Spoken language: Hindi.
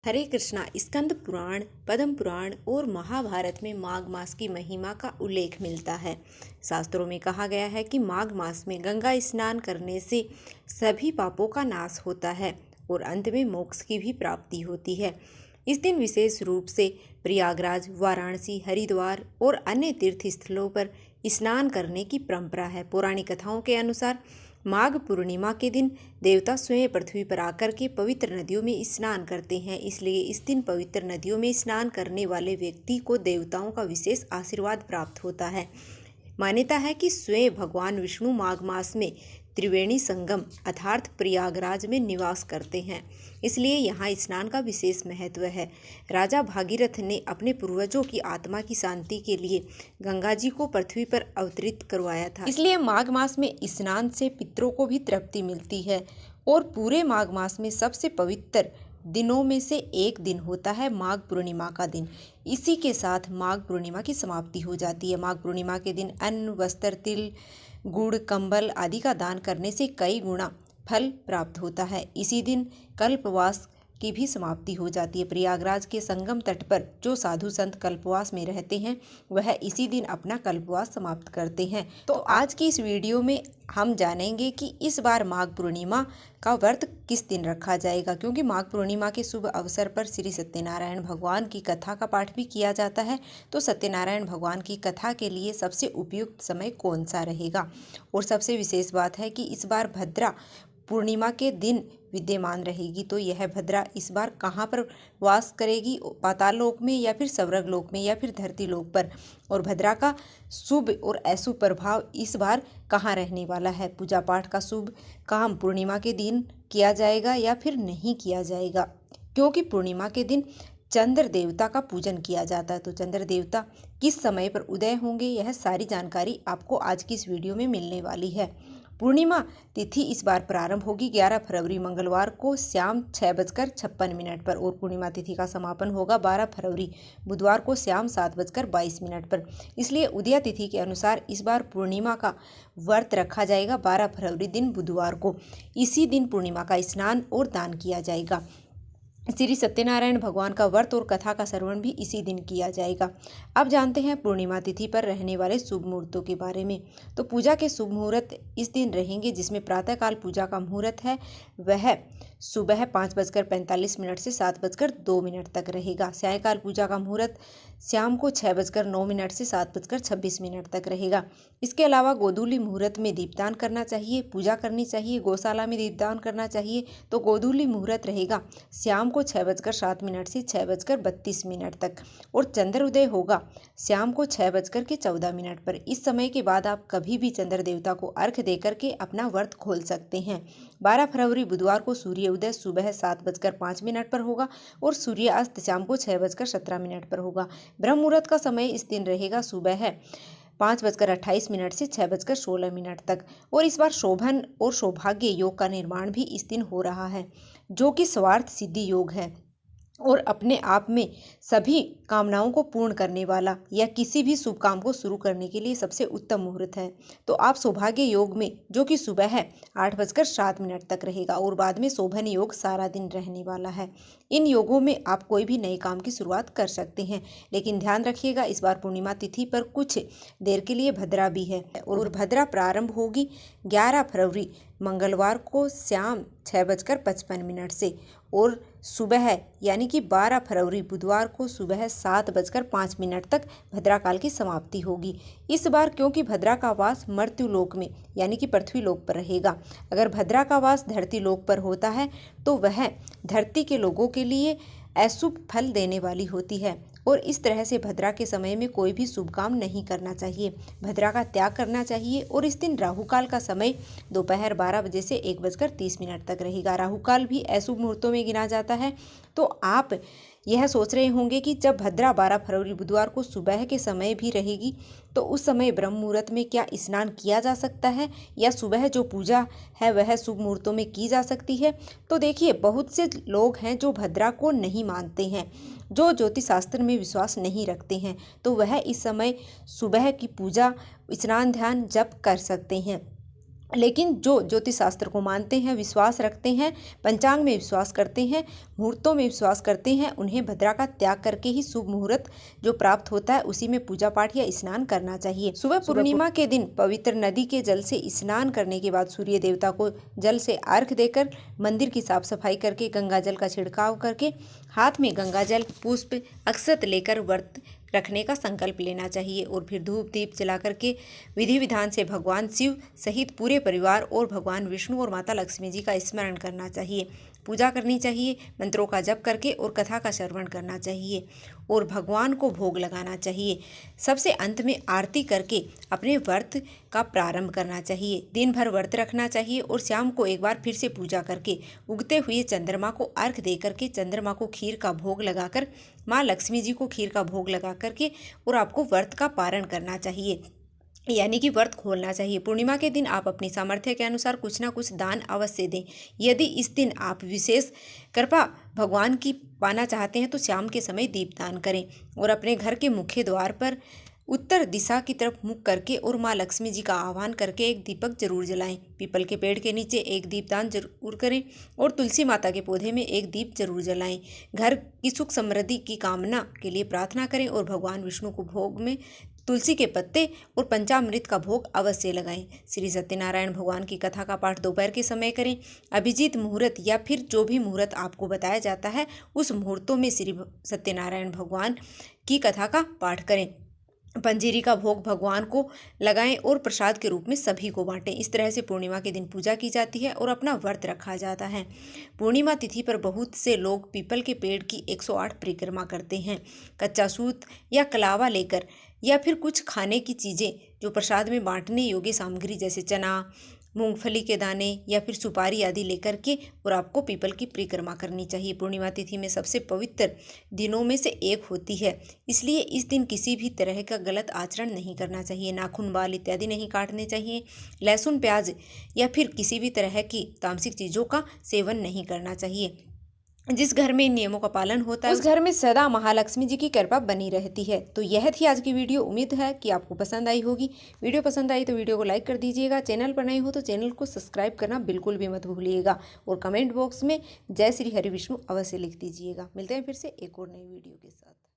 हरे कृष्णा। स्कंद पुराण, पद्म पुराण और महाभारत में माघ मास की महिमा का उल्लेख मिलता है। शास्त्रों में कहा गया है कि माघ मास में गंगा स्नान करने से सभी पापों का नाश होता है और अंत में मोक्ष की भी प्राप्ति होती है। इस दिन विशेष रूप से प्रयागराज, वाराणसी, हरिद्वार और अन्य तीर्थ स्थलों पर स्नान करने की परंपरा है। पौराणिक कथाओं के अनुसार माघ पूर्णिमा के दिन देवता स्वयं पृथ्वी पर आकर के पवित्र नदियों में स्नान करते हैं। इसलिए इस दिन पवित्र नदियों में स्नान करने वाले व्यक्ति को देवताओं का विशेष आशीर्वाद प्राप्त होता है। मान्यता है कि स्वयं भगवान विष्णु माघ मास में त्रिवेणी संगम अर्थात प्रयागराज में निवास करते हैं, इसलिए यहाँ स्नान का विशेष महत्व है। राजा भागीरथ ने अपने पूर्वजों की आत्मा की शांति के लिए गंगा जी को पृथ्वी पर अवतरित करवाया था, इसलिए माघ मास में स्नान से पितरों को भी तृप्ति मिलती है। और पूरे माघ मास में सबसे पवित्र दिनों में से एक दिन होता है माघ पूर्णिमा का दिन। इसी के साथ माघ पूर्णिमा की समाप्ति हो जाती है। माघ पूर्णिमा के दिन अन्न, वस्त्र, तिल, गुड़, कंबल आदि का दान करने से कई गुना फल प्राप्त होता है। इसी दिन कल्पवास की भी समाप्ति हो जाती है। प्रयागराज के संगम तट पर जो साधु संत कल्पवास में रहते हैं वह इसी दिन अपना कल्पवास समाप्त करते हैं। तो आज की इस वीडियो में हम जानेंगे कि इस बार माघ पूर्णिमा का व्रत किस दिन रखा जाएगा, क्योंकि माघ पूर्णिमा के शुभ अवसर पर श्री सत्यनारायण भगवान की कथा का पाठ भी किया जाता है। तो सत्यनारायण भगवान की कथा के लिए सबसे उपयुक्त समय कौन सा रहेगा। और सबसे विशेष बात है कि इस बार भद्रा पूर्णिमा के दिन विद्यमान रहेगी, तो यह भद्रा इस बार कहाँ पर वास करेगी, पाताल लोक में या फिर स्वर्ग लोक में या फिर धरती लोक पर। और भद्रा का शुभ और अशुभ प्रभाव इस बार कहाँ रहने वाला है। पूजा पाठ का शुभ काम पूर्णिमा के दिन किया जाएगा या फिर नहीं किया जाएगा, क्योंकि पूर्णिमा के दिन चंद्र देवता का पूजन किया जाता है। तो चंद्र देवता किस समय पर उदय होंगे, यह सारी जानकारी आपको आज की इस वीडियो में मिलने वाली है। पूर्णिमा तिथि इस बार प्रारंभ होगी 11 फरवरी मंगलवार को शाम 6:56 पर और पूर्णिमा तिथि का समापन होगा 12 फरवरी बुधवार को शाम 7:22 पर। इसलिए उदया तिथि के अनुसार इस बार पूर्णिमा का व्रत रखा जाएगा 12 फरवरी दिन बुधवार को। इसी दिन पूर्णिमा का स्नान और दान किया जाएगा। श्री सत्यनारायण भगवान का व्रत और कथा का श्रवण भी इसी दिन किया जाएगा। अब जानते हैं पूर्णिमा तिथि पर रहने वाले शुभ मुहूर्तों के बारे में। तो पूजा के शुभ मुहूर्त इस दिन रहेंगे, जिसमें प्रातःकाल पूजा का मुहूर्त है वह सुबह 5:45 से 7:02 तक रहेगा। सायंकाल पूजा का मुहूर्त शाम को 6:09 से 7:26 तक रहेगा। इसके अलावा गोधूली मुहूर्त में दीपदान करना चाहिए, पूजा करनी चाहिए, गौशाला में दीपदान करना चाहिए। तो गोधूली मुहूर्त रहेगा शाम को 6:07 से 6:32 तक और चंद्र उदय होगा शाम को 6:14 पर। इस समय के बाद आप कभी भी चंद्र देवता को अर्घ्य देकर के अपना व्रत खोल सकते हैं। 12 फरवरी बुधवार को सूर्य उदय सुबह 7:05 पर होगा और सूर्यास्त शाम को 6:17 पर होगा। ब्रह्म मुहूर्त का समय इस दिन रहेगा सुबह 5:28 से 6:16 तक। और इस बार शोभन और सौभाग्य योग का निर्माण भी इस दिन हो रहा है, जो कि स्वार्थ सिद्धि योग है और अपने आप में सभी कामनाओं को पूर्ण करने वाला या किसी भी शुभ काम को शुरू करने के लिए सबसे उत्तम मुहूर्त है। तो आप सौभाग्य योग में, जो कि सुबह है 8:07 तक रहेगा और बाद में शोभन योग सारा दिन रहने वाला है। इन योगों में आप कोई भी नए काम की शुरुआत कर सकते हैं, लेकिन ध्यान रखिएगा इस बार पूर्णिमा तिथि पर कुछ देर के लिए भद्रा भी है और भद्रा प्रारंभ होगी 11 फरवरी मंगलवार को शाम 6:55 से और सुबह यानी कि 12 फरवरी बुधवार को सुबह 7:05 तक भद्रा काल की समाप्ति होगी। इस बार क्योंकि भद्रा का वास मर्त्यु लोक में यानी कि पृथ्वी लोक पर रहेगा। अगर भद्रा का वास धरती लोक पर होता है तो वह धरती के लोगों के लिए अशुभ फल देने वाली होती है और इस तरह से भद्रा के समय में कोई भी शुभ काम नहीं करना चाहिए। भद्रा का त्याग करना चाहिए। और इस दिन राहुकाल का समय दोपहर 12 बजे से 1:30 तक रहेगा। राहुकाल भी अशुभ मुहूर्तों में गिना जाता है। तो आप यह सोच रहे होंगे कि जब भद्रा 12 फरवरी बुधवार को सुबह के समय भी रहेगी तो उस समय ब्रह्म मुहूर्त में क्या स्नान किया जा सकता है या सुबह जो पूजा है वह शुभ मुहूर्तों में की जा सकती है। तो देखिए, बहुत से लोग हैं जो भद्रा को नहीं मानते हैं, जो ज्योतिष शास्त्र में विश्वास नहीं रखते हैं, तो वह इस समय सुबह की पूजा, स्नान, ध्यान, जप कर सकते हैं। लेकिन जो ज्योतिष शास्त्र को मानते हैं, विश्वास रखते हैं, पंचांग में विश्वास करते हैं, मुहूर्तों में विश्वास करते हैं, उन्हें भद्रा का त्याग करके ही शुभ मुहूर्त जो प्राप्त होता है उसी में पूजा पाठ या स्नान करना चाहिए। सुबह पूर्णिमा के दिन पवित्र नदी के जल से स्नान करने के बाद सूर्य देवता को जल से अर्घ्य देकर मंदिर की साफ सफाई करके गंगा जल का छिड़काव करके हाथ में गंगा जल, पुष्प, अक्षत लेकर व्रत रखने का संकल्प लेना चाहिए और फिर धूप दीप जला करके विधि विधान से भगवान शिव सहित पूरे परिवार और भगवान विष्णु और माता लक्ष्मी जी का स्मरण करना चाहिए, पूजा करनी चाहिए, मंत्रों का जप करके और कथा का श्रवण करना चाहिए और भगवान को भोग लगाना चाहिए। सबसे अंत में आरती करके अपने व्रत का प्रारंभ करना चाहिए। दिन भर व्रत रखना चाहिए और शाम को एक बार फिर से पूजा करके उगते हुए चंद्रमा को अर्घ्य दे करके चंद्रमा को खीर का भोग लगाकर माँ लक्ष्मी जी को खीर का भोग लगा करके और आपको व्रत का पारण करना चाहिए, यानी कि व्रत खोलना चाहिए। पूर्णिमा के दिन आप अपनी सामर्थ्य के अनुसार कुछ ना कुछ दान अवश्य दें। यदि इस दिन आप विशेष कृपा भगवान की पाना चाहते हैं तो शाम के समय दीपदान करें और अपने घर के मुख्य द्वार पर उत्तर दिशा की तरफ मुख करके और माँ लक्ष्मी जी का आह्वान करके एक दीपक जरूर जलाएं। पीपल के पेड़ के नीचे एक दीपदान जरूर करें और तुलसी माता के पौधे में एक दीप जरूर जलाएं। घर की सुख समृद्धि की कामना के लिए प्रार्थना करें और भगवान विष्णु को भोग में तुलसी के पत्ते और पंचामृत का भोग अवश्य लगाएं। श्री सत्यनारायण भगवान की कथा का पाठ दोपहर के समय करें। अभिजीत मुहूर्त या फिर जो भी मुहूर्त आपको बताया जाता है उस मुहूर्तों में श्री सत्यनारायण भगवान की कथा का पाठ करें। पंजीरी का भोग भगवान को लगाएं और प्रसाद के रूप में सभी को बांटें। इस तरह से पूर्णिमा के दिन पूजा की जाती है और अपना व्रत रखा जाता है। पूर्णिमा तिथि पर बहुत से लोग पीपल के पेड़ की 108 परिक्रमा करते हैं। कच्चा सूत या कलावा लेकर या फिर कुछ खाने की चीज़ें जो प्रसाद में बांटने योग्य सामग्री जैसे चना, मूंगफली के दाने या फिर सुपारी आदि लेकर के और आपको पीपल की परिक्रमा करनी चाहिए। पूर्णिमा तिथि में सबसे पवित्र दिनों में से एक होती है, इसलिए इस दिन किसी भी तरह का गलत आचरण नहीं करना चाहिए। नाखून, बाल इत्यादि नहीं काटने चाहिए। लहसुन, प्याज या फिर किसी भी तरह की तामसिक चीज़ों का सेवन नहीं करना चाहिए। जिस घर में इन नियमों का पालन होता है उस घर में सदा महालक्ष्मी जी की कृपा बनी रहती है। तो यह थी आज की वीडियो। उम्मीद है कि आपको पसंद आई होगी। वीडियो पसंद आई तो वीडियो को लाइक कर दीजिएगा। चैनल पर नए हो तो चैनल को सब्सक्राइब करना बिल्कुल भी मत भूलिएगा और कमेंट बॉक्स में जय श्री हरि विष्णु अवश्य लिख दीजिएगा। मिलते हैं फिर से एक और नई वीडियो के साथ।